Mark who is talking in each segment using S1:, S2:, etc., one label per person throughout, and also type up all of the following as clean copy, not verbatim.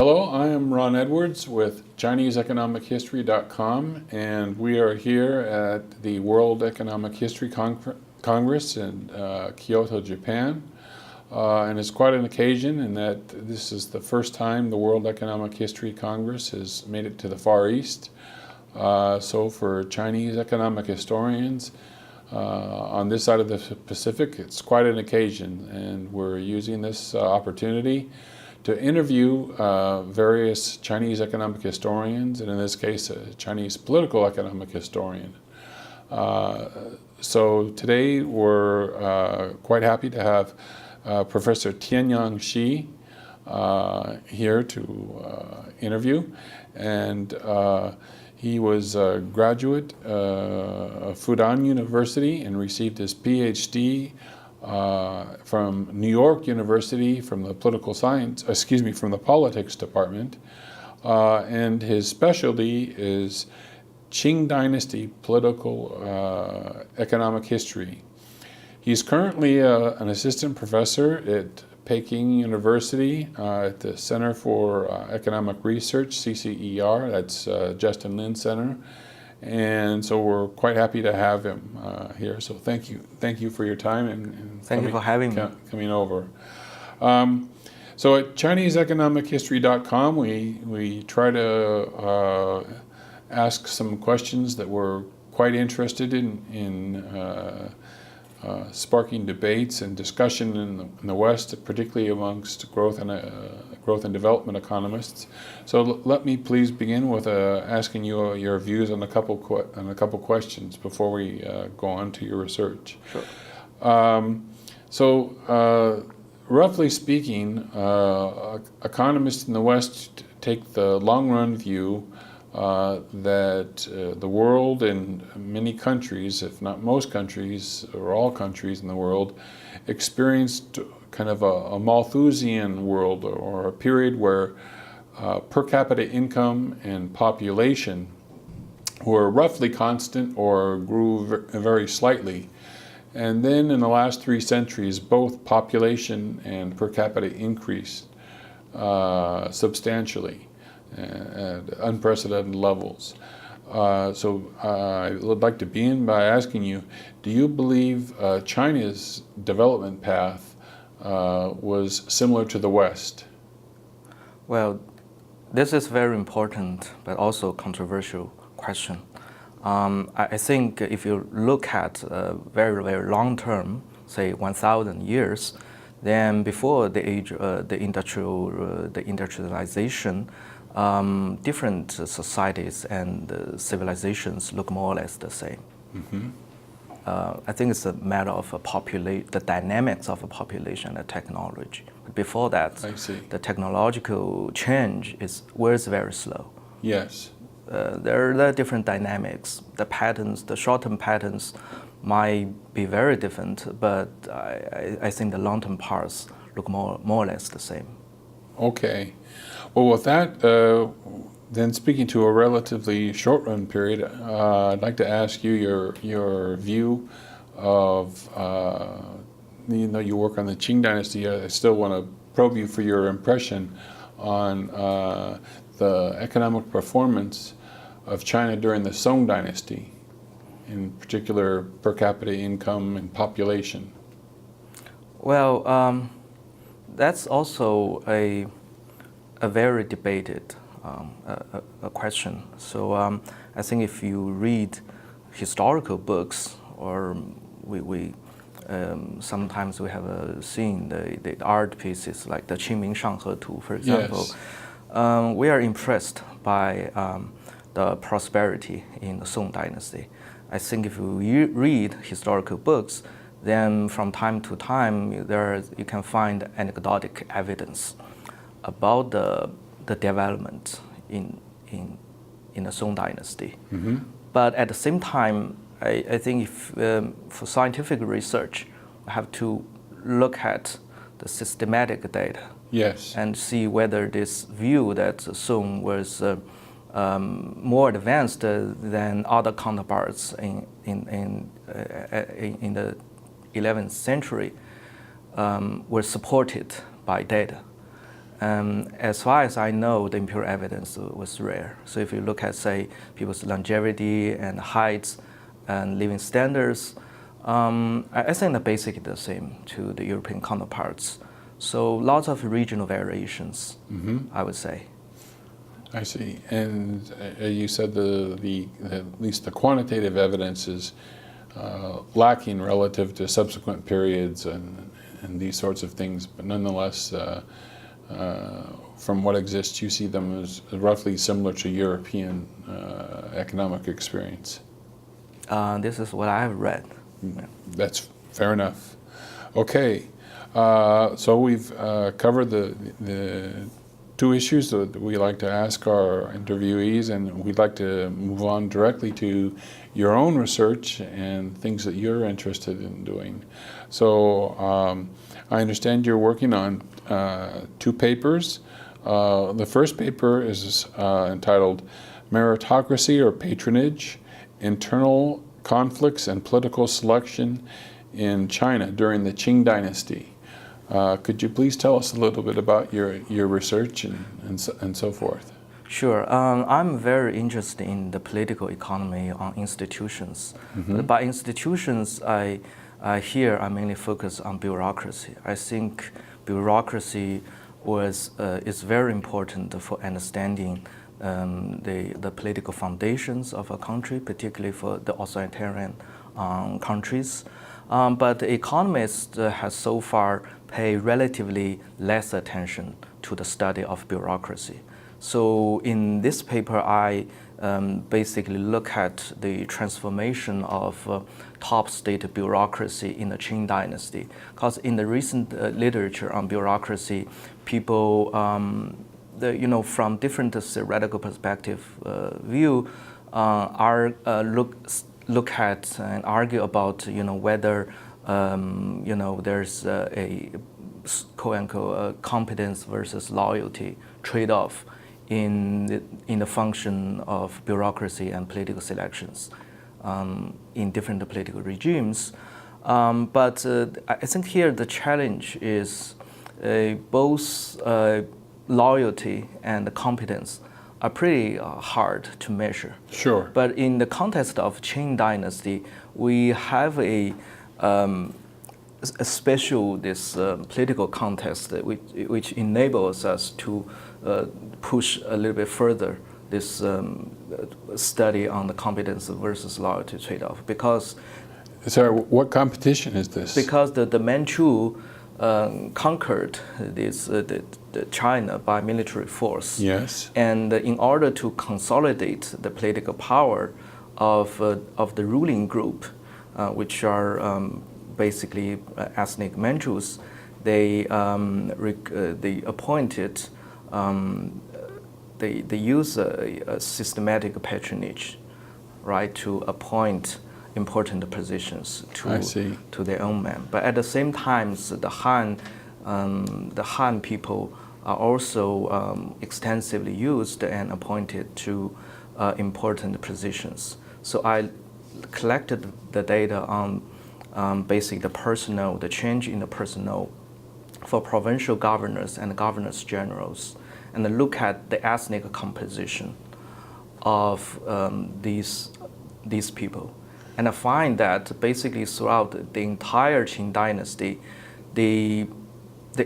S1: Hello, I am Ron Edwards with ChineseEconomicHistory.com, and we are here at the World Economic History Congress in Kyoto, Japan. And it's quite an occasion in that this is the first time the World Economic History Congress has made it to the Far East. So for Chinese economic historians on this side of the Pacific, it's quite an occasion, and we're using this opportunity to interview various Chinese economic historians, and in this case, a Chinese political economic historian. So today we're quite happy to have Professor Tianyang Xi here to interview, and he was a graduate of Fudan University and received his PhD from New York University from the from the politics department, and his specialty is Qing Dynasty political economic history. He's currently an assistant professor at Peking University at the Center for Economic Research, CCER, that's Justin Lin Center. And so we're quite happy to have him here. So thank you for your time and
S2: thank you for having me.
S1: Coming over. So at ChineseEconomicHistory.com, we try to ask some questions that we're quite interested in sparking debates and discussion in the West, particularly amongst growth and development economists. So let me please begin with asking you your views on a couple questions before we go on to your research.
S2: Sure.
S1: Roughly speaking, economists in the West take the long-run view that the world and many countries, if not most countries or all countries in the world, experienced kind of a Malthusian world, or a period where per capita income and population were roughly constant or grew very slightly. And then in the last 3 centuries, both population and per capita increased substantially at unprecedented levels. So I would like to begin by asking you, do you believe China's development path was similar to the West?
S2: Well, this is very important but also controversial question. I think if you look at very, very long term, say 1,000 years, then before the age the industrialization, different societies and civilizations look more or less the same.
S1: Mm-hmm.
S2: I think it's a matter of the dynamics of a population and technology. But before that, the technological change was very slow.
S1: Yes.
S2: There are different dynamics. The patterns, the short-term patterns might be very different, but I think the long-term parts look more or less the same.
S1: Okay. Well, with that, then speaking to a relatively short-run period, I'd like to ask you your view of, you work on the Qing Dynasty. I still want to probe you for your impression on the economic performance of China during the Song Dynasty, in particular per capita income and population.
S2: Well, that's also a very debated a question. So I think if you read historical books, or we sometimes we have seen the art pieces like the Qingming Shanghe Tu, for example.
S1: Yes.
S2: We are impressed by the prosperity in the Song Dynasty. I think if you read historical books, then from time to time you can find anecdotal evidence about the development in the Song Dynasty.
S1: Mm-hmm.
S2: But at the same time, I think if for scientific research, we have to look at the systematic data.
S1: Yes.
S2: And see whether this view that Song was more advanced than other counterparts in the 11th century were supported by data. As far as I know, the empirical evidence was rare. So if you look at, say, people's longevity and height and living standards, I think they're basically the same to the European counterparts. So lots of regional variations, I would say.
S1: I see. And you said at least the quantitative evidence is lacking relative to subsequent periods and these sorts of things, but nonetheless, from what exists, you see them as roughly similar to European economic experience.
S2: This is what I have read.
S1: That's fair enough. Okay, so we've covered the two issues that we like to ask our interviewees, and we'd like to move on directly to your own research and things that you're interested in doing. So I understand you're working on two papers. The first paper is entitled Meritocracy or Patronage, Internal Conflicts and Political Selection in China during the Qing Dynasty. Could you please tell us a little bit about your research and so forth?
S2: Sure. I'm very interested in the political economy on institutions. But by institutions, I mainly focus on bureaucracy. I think bureaucracy is very important for understanding the political foundations of a country, particularly for the authoritarian countries. But the economists have so far paid relatively less attention to the study of bureaucracy. So in this paper, I basically look at the transformation of top state bureaucracy in the Qing Dynasty. Because in the recent literature on bureaucracy, people, from different theoretical perspective view, look at and argue about whether there's a quote-unquote competence versus loyalty trade-off in the function of bureaucracy and political selections in different political regimes. But I think here the challenge is both loyalty and competence are pretty hard to measure.
S1: Sure.
S2: But in the context of Qing Dynasty, we have a special political context which enables us to push a little bit further this study on the competence versus loyalty trade-off. Because
S1: sorry, what competition is this?
S2: Because the Manchu conquered the China by military force.
S1: Yes.
S2: And in order to consolidate the political power of the ruling group, which are basically ethnic Manchus, they appointed, they use a systematic patronage, right, to appoint important positions to their own men. But at the same time, the Han people are also extensively used and appointed to important positions. So I collected the data on basically the change in the personnel for provincial governors and governors generals, and look at the ethnic composition of these people. And I find that basically throughout the entire Qing Dynasty, the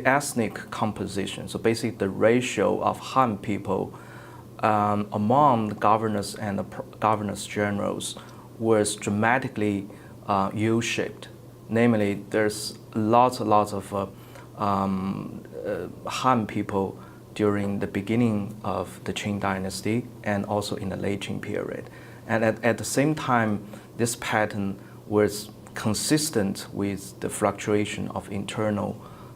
S2: ethnic composition, so basically the ratio of Han people among the governors and the governors generals was dramatically U-shaped. Namely, there's lots of Han people during the beginning of the Qing Dynasty and also in the late Qing period. And at the same time, this pattern was consistent with the fluctuation of internal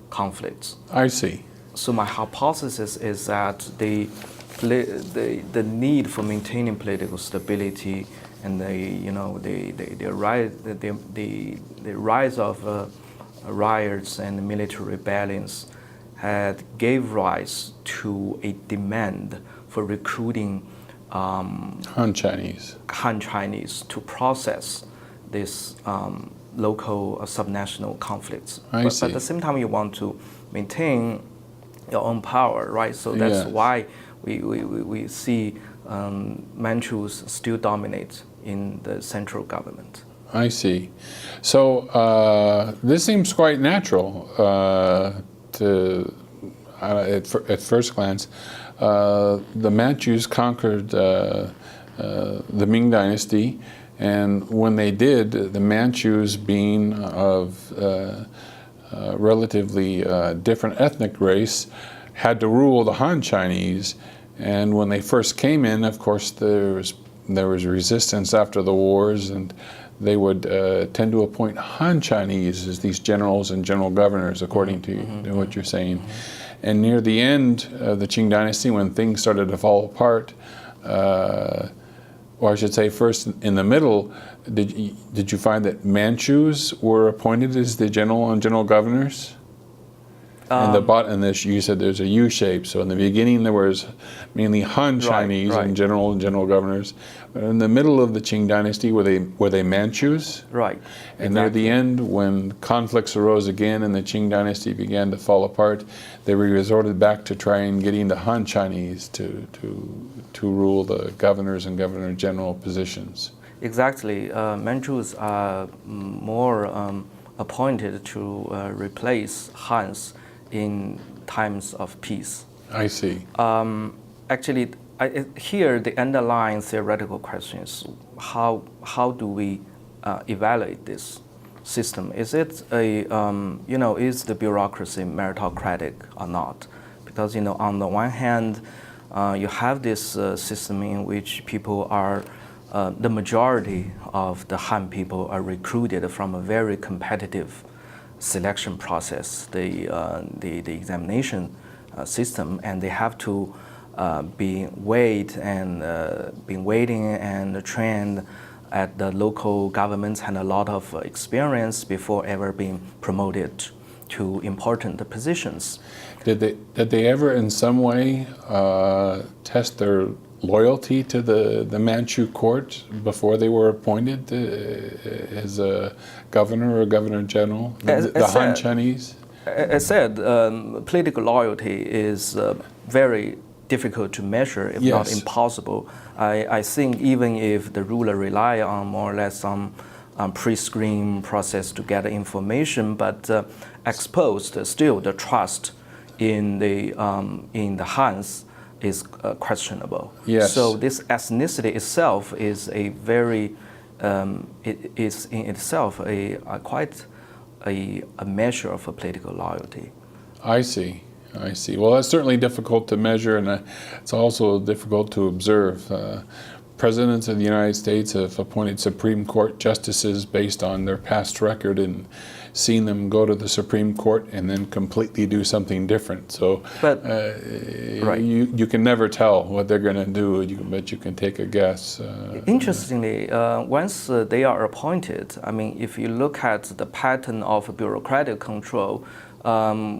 S2: conflicts.
S1: I see.
S2: So my hypothesis is that the need for maintaining political stability and the rise of riots and military rebellions gave rise to a demand for recruiting Han Chinese to process this local subnational conflicts. But at the same time, you want to maintain your own power, right? So that's
S1: Yes.
S2: why we see Manchus still dominate in the central government.
S1: I see. So this seems quite natural at first glance. The Manchus conquered the Ming Dynasty, and when they did, the Manchus, being of relatively different ethnic race, had to rule the Han Chinese. And when they first came in, of course, there was resistance after the wars, and they would tend to appoint Han Chinese as these generals and general governors, according to what you're saying. And near the end of the Qing Dynasty, when things started to fall apart, or I should say first in the middle, did you find that Manchus were appointed as the general and general governors? And you said there's a U shape. So in the beginning there was mainly Han Chinese and general governors. In the middle of the Qing Dynasty, were they Manchus?
S2: Right.
S1: And near the end, when conflicts arose again and the Qing Dynasty began to fall apart, they resorted back to trying getting the Han Chinese to rule the governors and governor general positions.
S2: Exactly. Manchus are more appointed to replace Hans in times of peace.
S1: I see.
S2: Actually, here the underlying theoretical question is how do we evaluate this system? Is it is the bureaucracy meritocratic or not? Because on the one hand, you have this system in which people are the majority of the Han people are recruited from a very competitive selection process, the examination system, and they have to be waiting and trained at the local governments and a lot of experience before ever being promoted to important positions.
S1: Did they ever in some way test their loyalty to the Manchu court before they were appointed as a governor or governor general? The Han Chinese?
S2: As said, political loyalty is very difficult to measure, if not impossible. I think even if the ruler rely on more or less some pre-screen process to get information, but exposed still the trust in the Hans is questionable.
S1: Yes.
S2: So this ethnicity itself is a very, it is in itself quite a measure of a political loyalty.
S1: I see. Well, that's certainly difficult to measure, and it's also difficult to observe. Presidents of the United States have appointed Supreme Court justices based on their past record and seen them go to the Supreme Court and then completely do something different. So you can never tell what they're going to do, but you can take a guess.
S2: Interestingly, once they are appointed, I mean, if you look at the pattern of bureaucratic control,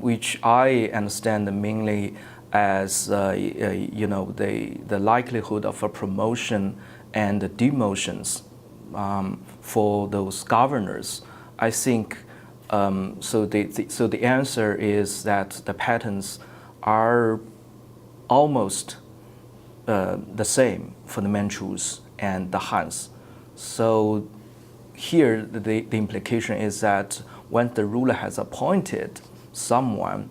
S2: which I understand mainly as the likelihood of a promotion and demotions for those governors, I think. So the answer is that the patterns are almost the same for the Manchus and the Hans. So here the implication is that when the ruler has appointed someone,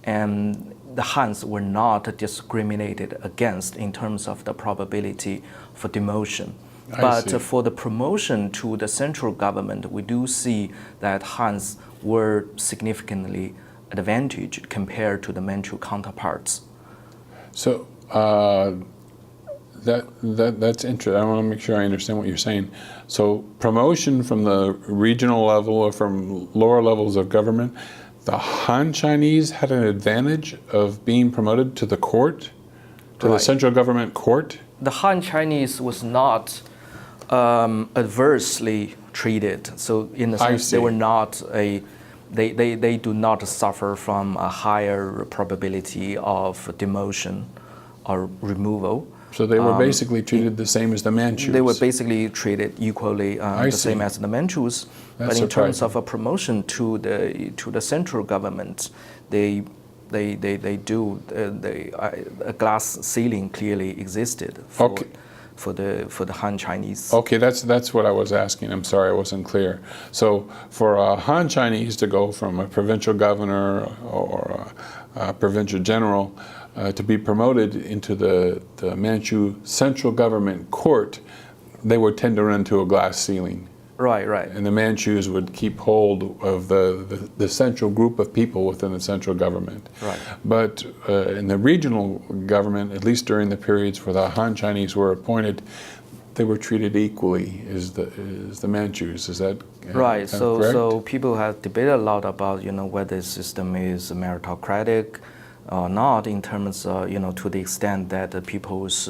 S2: and the Hans were not discriminated against in terms of the probability for demotion. But for the promotion to the central government, we do see that Hans were significantly advantaged compared to the Manchu counterparts.
S1: So that's interesting. I want to make sure I understand what you're saying. So promotion from the regional level or from lower levels of government, the Han Chinese had an advantage of being promoted to the court, to the central government court?
S2: The Han Chinese was not adversely treated. So in a sense, they were not they do not suffer from a higher probability of demotion or removal.
S1: So they were basically treated the same as the Manchus.
S2: They were basically treated equally the same as the Manchus. But in terms of a promotion to the central government, they a glass ceiling clearly existed for,
S1: Okay.
S2: for the Han Chinese.
S1: Okay, that's what I was asking. I'm sorry I wasn't clear. So for a Han Chinese to go from a provincial governor or a provincial general to be promoted into the Manchu central government court, they would tend to run to a glass ceiling.
S2: Right.
S1: And the Manchus would keep hold of the central group of people within the central government.
S2: Right.
S1: But in the regional government, at least during the periods where the Han Chinese were appointed, they were treated equally as the Manchus. Is that
S2: Right.
S1: kind of correct?
S2: So people have debated a lot about whether the system is meritocratic or not in terms of to the extent that the people's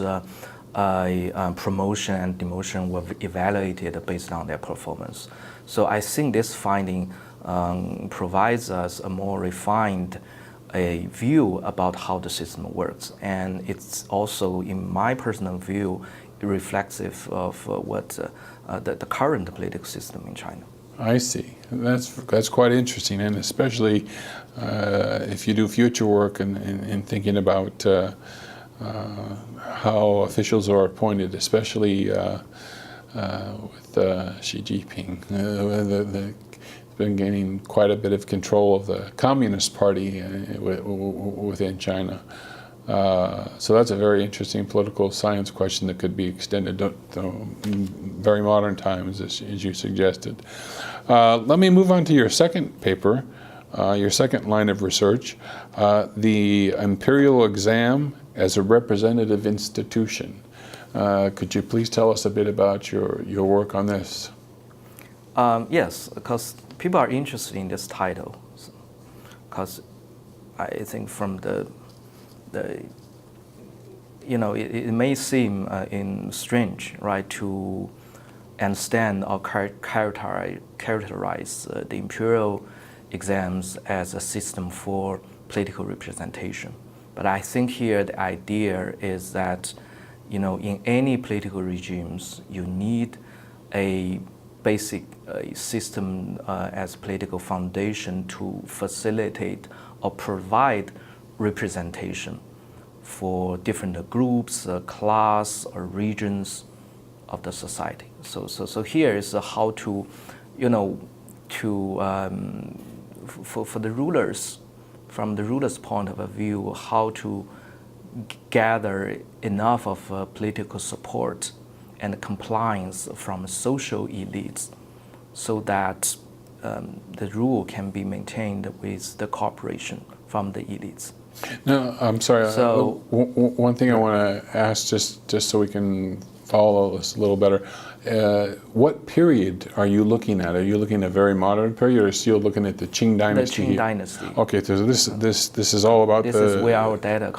S2: promotion and demotion were evaluated based on their performance. So I think this finding provides us a more refined view about how the system works, and it's also, in my personal view, reflexive of what the current political system in China.
S1: I see. That's quite interesting, and especially if you do future work and thinking about how officials are appointed, especially with Xi Jinping. He's been gaining quite a bit of control of the Communist Party within China. So that's a very interesting political science question that could be extended to very modern times, as you suggested. Let me move on to your second paper, your second line of research, the imperial exam as a representative institution. Could you please tell us a bit about your work on this?
S2: Yes, because people are interested in this title, because I think from it may seem strange, right, to understand or characterize the imperial exams as a system for political representation. But I think here the idea is that, in any political regimes, you need a basic system as political foundation to facilitate or provide representation for different groups, class, or regions of the society. So here is how to, for the rulers, from the ruler's point of view, how to gather enough of political support and compliance from social elites so that the rule can be maintained with the cooperation from the elites.
S1: No, I'm sorry.
S2: So,
S1: one thing I want to ask, just so we can follow this a little better. What period are you looking at? Are you looking at a very modern period, or still looking at the Qing dynasty?
S2: The Qing dynasty.
S1: Okay, so this is all about
S2: this is where our data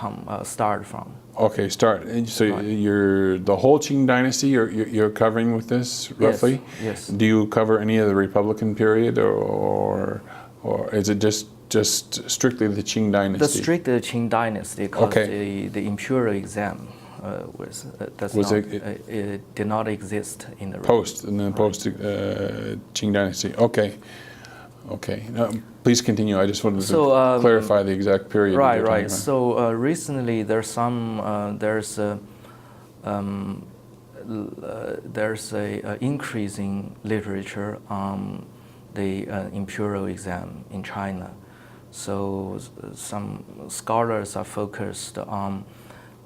S2: start from.
S1: Okay, start. So
S2: Right.
S1: you're the whole Qing dynasty. You're covering with this roughly.
S2: Yes.
S1: Do you cover any of the Republican period, or is it just strictly the Qing dynasty?
S2: The strict Qing dynasty, because
S1: Okay.
S2: the imperial exam it did not exist in the
S1: post Qing dynasty. Okay. Please continue. I just wanted to clarify the exact period.
S2: Right. So recently there's a increasing literature on the imperial exam in China. So some scholars are focused on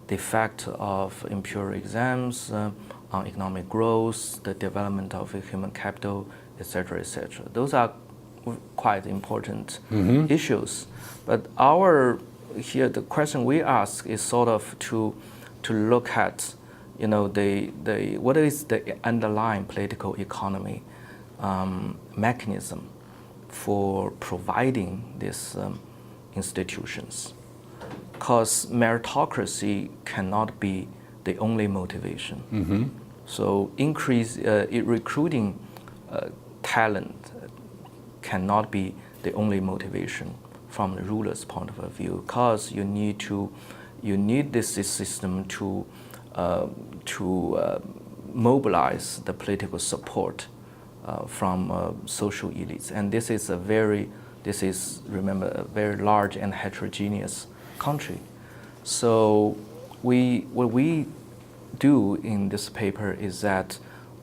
S2: the effect of imperial exams on economic growth, the development of human capital, etc., etc. Those are quite important issues. But the question we ask is sort of to look at, what is the underlying political economy mechanism for providing these institutions. Because meritocracy cannot be the only motivation.
S1: Mm-hmm.
S2: So recruiting talent cannot be the only motivation from the ruler's point of view, because you need this system to mobilize the political support from social elites, and this is a very this is, remember, a very large and heterogeneous country. So what we do in this paper is that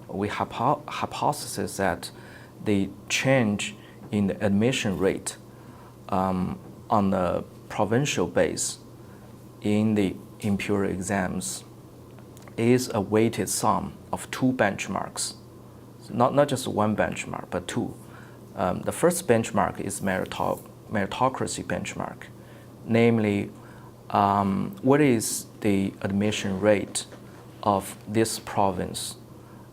S2: we hypothesize that the change in the admission rate on the provincial base in the imperial exams is a weighted sum of two benchmarks, not just one benchmark, but two. The first benchmark is meritocracy benchmark, namely what is the admission rate of this province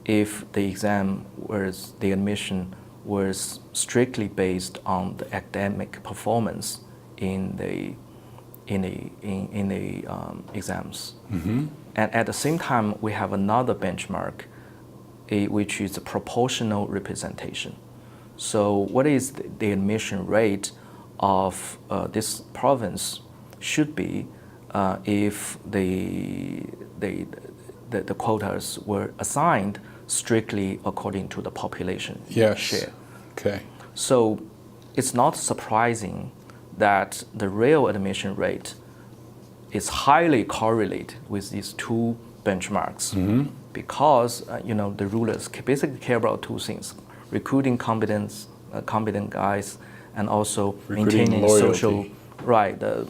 S2: if the admission was strictly based on the academic performance in the exams. Mm-hmm. And at the same time, we have another benchmark, which is proportional representation. So what is the admission rate of this province should be if the quotas were assigned strictly according to the population share.
S1: Okay.
S2: So it's not surprising that the real admission rate is highly correlated with these two benchmarks, mm-hmm. because the rulers basically care about two things: recruiting competent guys, and also maintaining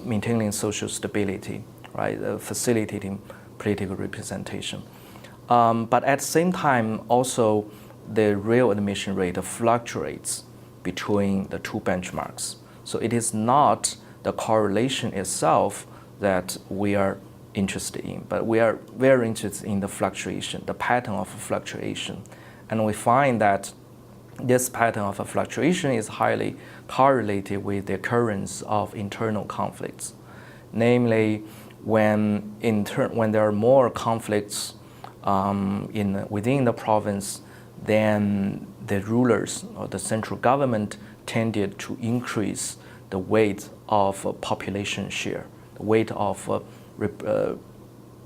S2: maintaining social stability, right, facilitating political representation. But at the same time, also the real admission rate fluctuates between the two benchmarks. So it is not the correlation itself that we are interested in, but we are very interested in the fluctuation, the pattern of fluctuation. And we find that this pattern of fluctuation is highly correlated with the occurrence of internal conflicts. Namely, when there are more conflicts within the province, then the rulers or the central government tended to increase the weight of population share, the weight of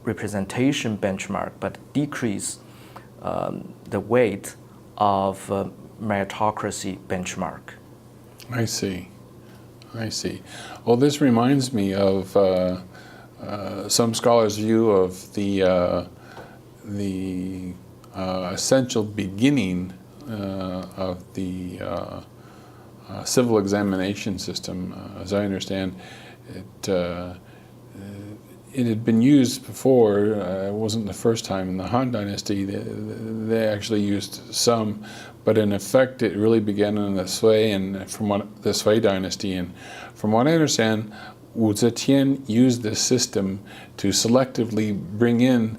S2: representation benchmark, but decrease the weight of meritocracy benchmark.
S1: I see. Well, this reminds me of some scholars' view of the essential beginning of the civil examination system. As I understand, it had been used before. It wasn't the first time in the Han Dynasty. They actually used some, but in effect, it really began in the Sui the Sui Dynasty. And from what I understand, Wu Zetian used this system to selectively bring in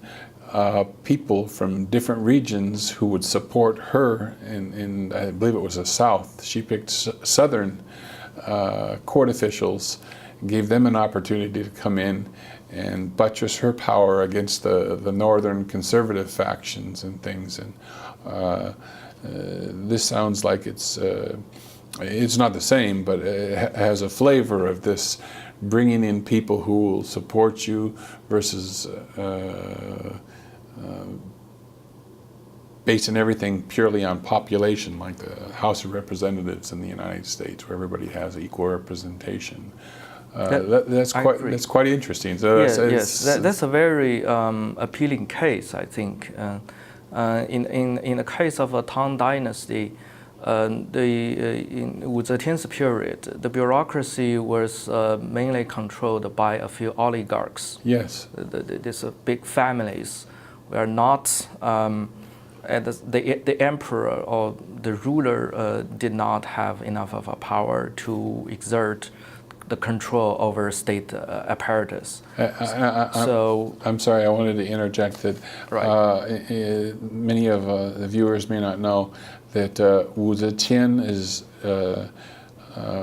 S1: people from different regions who would support her in I believe it was the South. She picked southern court officials, gave them an opportunity to come in and buttress her power against the northern conservative factions and things. And this sounds like it's not the same, but it has a flavor of this bringing in people who will support you versus basing everything purely on population, like the House of Representatives in the United States, where everybody has equal representation. That's quite interesting. So
S2: that's a very appealing case, I think. In the case of a Tang Dynasty, in Wu Zetian's period, the bureaucracy was mainly controlled by a few oligarchs.
S1: Yes.
S2: These big families were not, the emperor or the ruler did not have enough of a power to exert the control over state apparatus.
S1: I'm sorry, I wanted to interject that many of the viewers may not know that Wu Zetian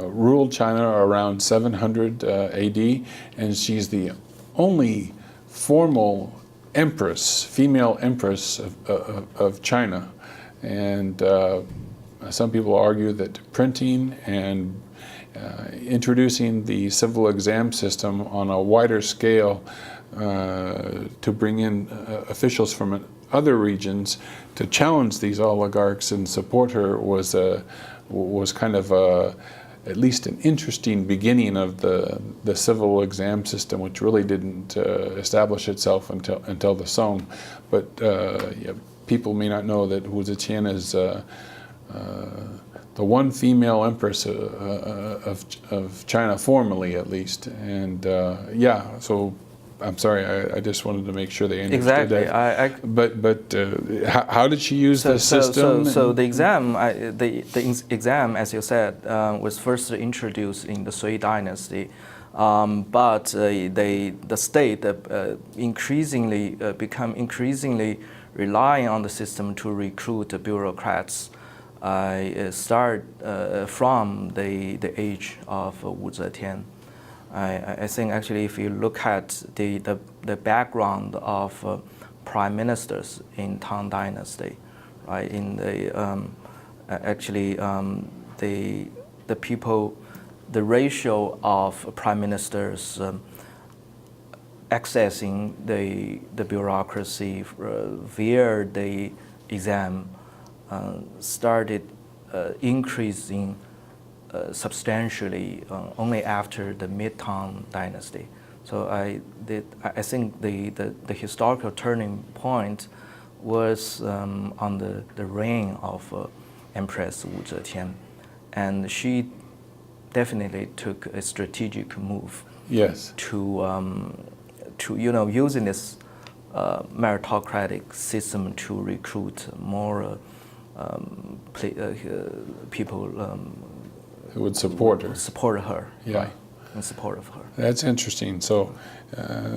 S1: ruled China around 700 AD, and she's the only formal empress, female empress of China. And some people argue that printing and introducing the civil exam system on a wider scale to bring in officials from other regions to challenge these oligarchs and support her was kind of at least an interesting beginning of the civil exam system, which really didn't establish itself until the Song. But yeah, people may not know that Wu Zetian is the one female empress of China, formally at least. And yeah, so I'm sorry, I just wanted to make sure they understood
S2: Exactly.
S1: that. But how did she use the system?
S2: So the exam, the exam, as you said, was first introduced in the Sui dynasty, but the state increasingly become increasingly relying on the system to recruit the bureaucrats. Start from the age of Wu Zetian. I think actually if you look at the background of prime ministers in Tang Dynasty, right? In the the people, the ratio of prime ministers accessing the bureaucracy via the exam started increasing substantially only after the Mid-Tang Dynasty. So I think the historical turning point was on the reign of Empress Wu Zetian, and she definitely took a strategic move.
S1: Yes.
S2: To using this meritocratic system to recruit more people
S1: who would support her.
S2: Support her.
S1: Yeah.
S2: Right, in support of her.
S1: That's interesting. So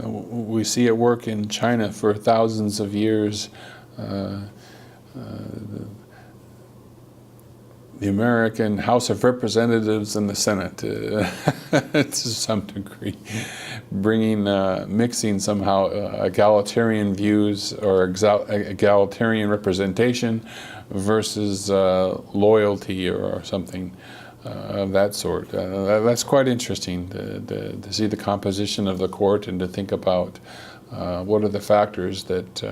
S1: we see it work in China for thousands of years. The American House of Representatives and the Senate, to some degree, mixing somehow egalitarian views or egalitarian representation versus loyalty or something of that sort. That's quite interesting to see the composition of the court and to think about what are the factors that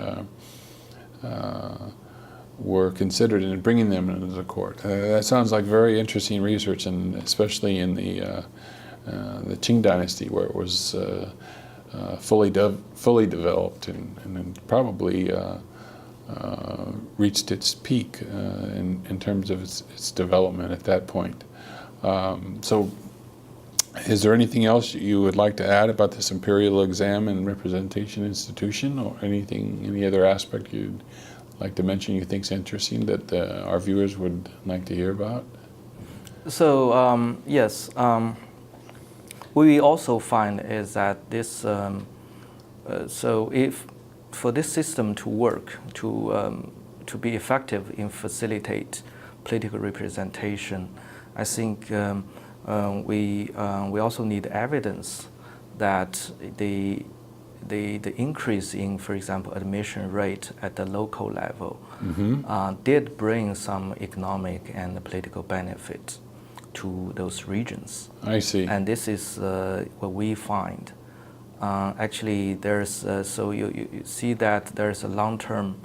S1: were considered in bringing them into the court. That sounds like very interesting research, and especially in the Qing Dynasty, where it was fully developed and probably reached its peak in terms of its development at that point. So is there anything else you would like to add about this imperial exam and representation institution, or any other aspect you'd like to mention you think is interesting that our viewers would like to hear about?
S2: So yes, what we also find is that this. So if for this system to work, to be effective in facilitate political representation, I think we also need evidence that the increase in, for example, admission rate at the local level did bring some economic and political benefit to those regions.
S1: I see.
S2: And this is what we find. Actually, there's so you see that there's a long-term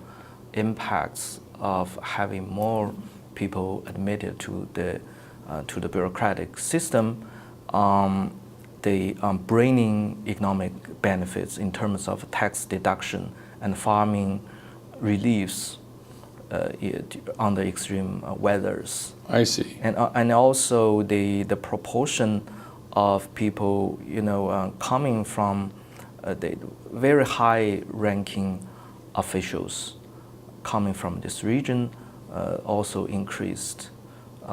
S2: impacts of having more people admitted to the bureaucratic system. Bringing economic benefits in terms of tax deduction and farming reliefs under extreme weathers.
S1: I see.
S2: And also the proportion of people coming from the very high-ranking officials coming from this region also increased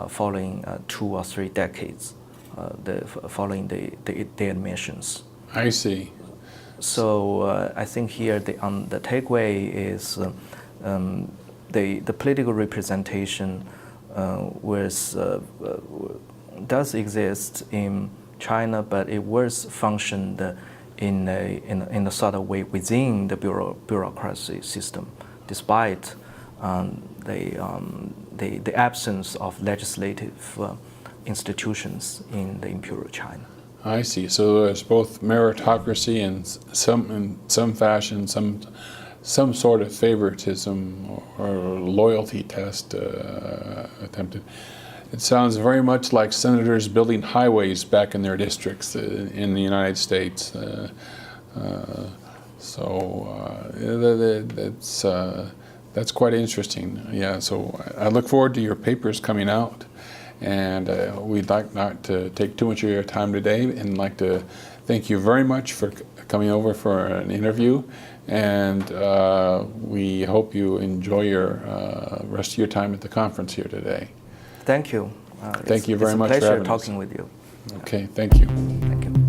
S2: following 2 or 3 decades. Following the admissions.
S1: I see.
S2: So I think here the takeaway is the political representation does exist in China, but it was functioned in a sort of way within the bureaucracy system, despite the absence of legislative institutions in the imperial China.
S1: I see. So there's both meritocracy and in some fashion, some sort of favoritism or loyalty test attempted. It sounds very much like senators building highways back in their districts in the United States. That's quite interesting. Yeah, so I look forward to your papers coming out, and we'd like not to take too much of your time today, and like to thank you very much for coming over for an interview, and we hope you enjoy your rest of your time at the conference here today.
S2: Thank you.
S1: Thank you very much for
S2: It's a pleasure
S1: having us.
S2: talking with you.
S1: Okay, thank you.
S2: Thank you.